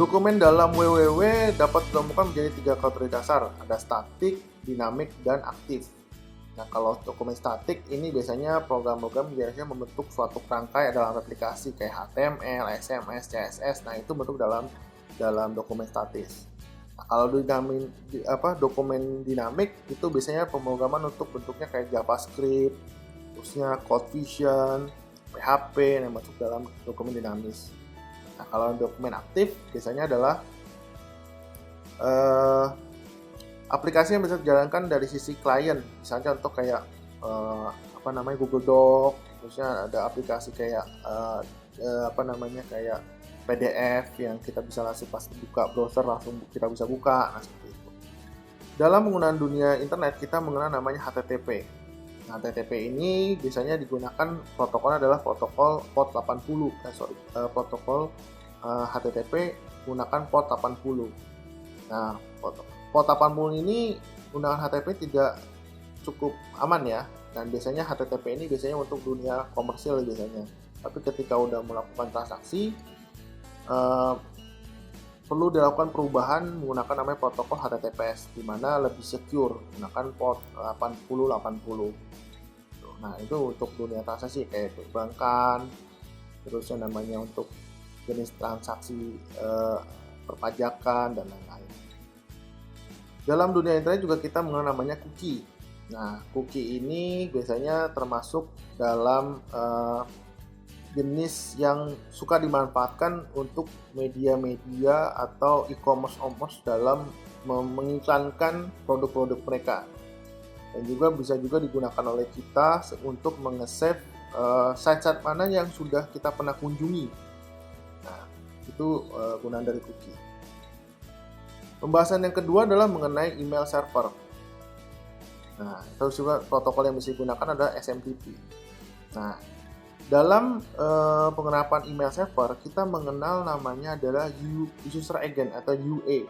Dokumen dalam WWW dapat dikelompokkan menjadi 3 kategori dasar, ada statik, dinamik, dan aktif. Nah, kalau dokumen statik ini biasanya program-program biasanya membentuk suatu kerangka dalam aplikasi kayak HTML, SMS, CSS. Nah, itu bentuk dalam dokumen statis. Nah, kalau dokumen dinamik itu biasanya pemrograman untuk bentuknya kayak JavaScript, terusnya CodeVision, PHP yang masuk dalam dokumen dinamis. Nah, kalau dokumen aktif biasanya adalah aplikasi yang bisa dijalankan dari sisi klien, misalnya contoh kayak Google Doc, terusnya ada aplikasi kayak kayak PDF yang kita bisa langsung pas buka browser langsung kita bisa buka, nah seperti itu. Dalam penggunaan dunia internet kita mengenal namanya HTTP. Nah, HTTP ini biasanya digunakan protokolnya adalah protokol port 80. Protokol HTTP menggunakan port 80. Nah, port 80 ini menggunakan HTTP tidak cukup aman ya. Dan biasanya HTTP ini biasanya untuk dunia komersil biasanya. Tapi ketika udah melakukan transaksi, perlu dilakukan perubahan menggunakan namanya protokol HTTPS, di mana lebih secure menggunakan port 8080. Nah, itu untuk dunia transaksi kayak perbankan, terus yang namanya untuk jenis transaksi perpajakan dan lain-lain. Dalam dunia internet juga kita mengenal namanya cookie. Nah, cookie ini biasanya termasuk dalam jenis yang suka dimanfaatkan untuk media-media atau e-commerce dalam mengiklankan produk-produk mereka. Dan juga bisa juga digunakan oleh kita untuk menge-save site-site mana yang sudah kita pernah kunjungi. Nah, itu gunaan dari cookie. Pembahasan yang kedua adalah mengenai email server. Nah, terus juga protokol yang bisa digunakan adalah SMTP. Nah, dalam penerapan email server, kita mengenal namanya adalah user agent atau UA.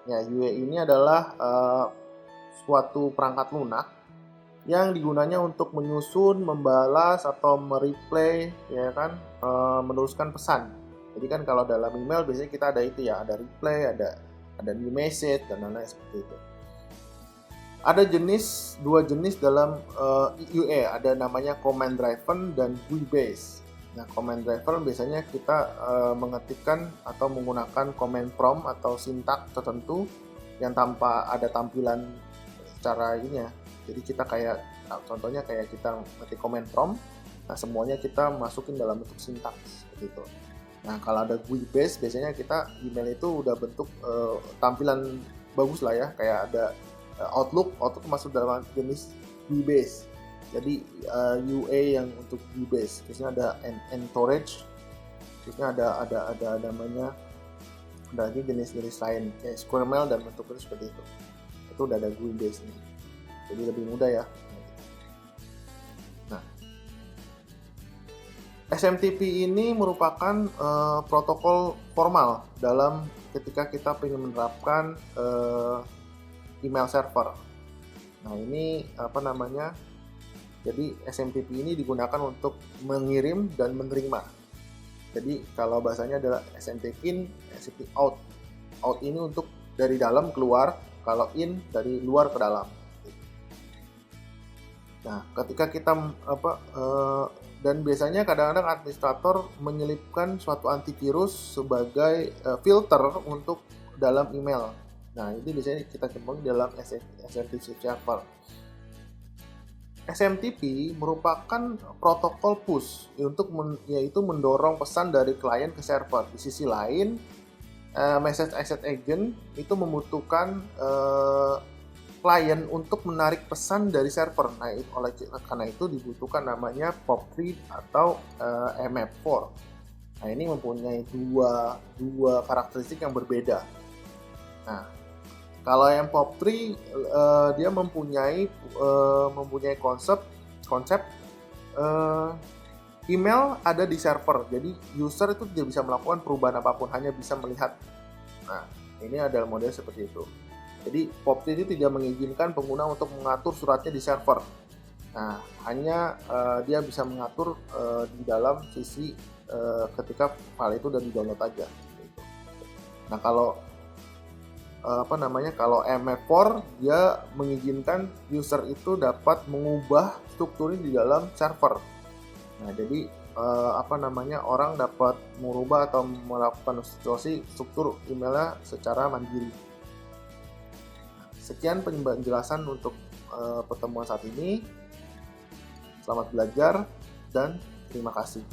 Ya, UA ini adalah suatu perangkat lunak yang digunanya untuk menyusun, membalas atau mereplay, ya kan, meneruskan pesan. Jadi kan kalau dalam email biasanya kita ada itu ya, ada replay, ada new message dan lain-lain seperti itu. Ada dua jenis dalam UA, ada namanya command driven dan GUI based. Nah, command driven biasanya kita mengetikkan atau menggunakan command prompt atau sintak tertentu yang tanpa ada tampilan secara ini ya. Jadi kita kayak contohnya kayak kita ngetik command prompt, nah semuanya kita masukin dalam bentuk sintak seperti itu. Nah, kalau ada GUI based biasanya kita email itu udah bentuk tampilan bagus lah ya, kayak ada Outlook masuk dalam jenis GUI based. Jadi UA yang untuk GUI based, biasanya ada entourage, terusnya ada namanya, ada lagi jenis-jenis lain kayak SQL dan bentuknya seperti itu. Itu udah ada GUI based nih. Jadi lebih mudah ya. Nah, SMTP ini merupakan protokol formal dalam ketika kita ingin menerapkan email server. Nah, ini jadi SMTP ini digunakan untuk mengirim dan menerima. Jadi kalau bahasanya adalah SMTP in, SMTP out. Out ini untuk dari dalam keluar, kalau in dari luar ke dalam. Nah, ketika kita dan biasanya kadang-kadang administrator menyelipkan suatu antivirus sebagai filter untuk dalam email. Nah, ini biasanya kita temukan dalam SMTP server. SMTP merupakan protokol push yaitu mendorong pesan dari klien ke server. Di sisi lain, message access agent itu membutuhkan klien untuk menarik pesan dari server. Nah, karena itu dibutuhkan namanya POP3 atau MF4. Nah, ini mempunyai dua karakteristik yang berbeda. Nah, kalau yang POP3 dia mempunyai konsep email ada di server. Jadi user itu tidak bisa melakukan perubahan apapun, hanya bisa melihat. Nah, ini adalah model seperti itu. Jadi POP3 itu tidak mengizinkan pengguna untuk mengatur suratnya di server. Nah, hanya dia bisa mengatur di dalam sisi ketika file itu udah di-download aja. Gitu. Nah, kalau MF4 dia mengizinkan user itu dapat mengubah strukturnya di dalam server. Nah, jadi orang dapat merubah atau melakukan substitusi struktur emailnya secara mandiri. Sekian penjelasan untuk pertemuan saat ini. Selamat belajar dan terima kasih.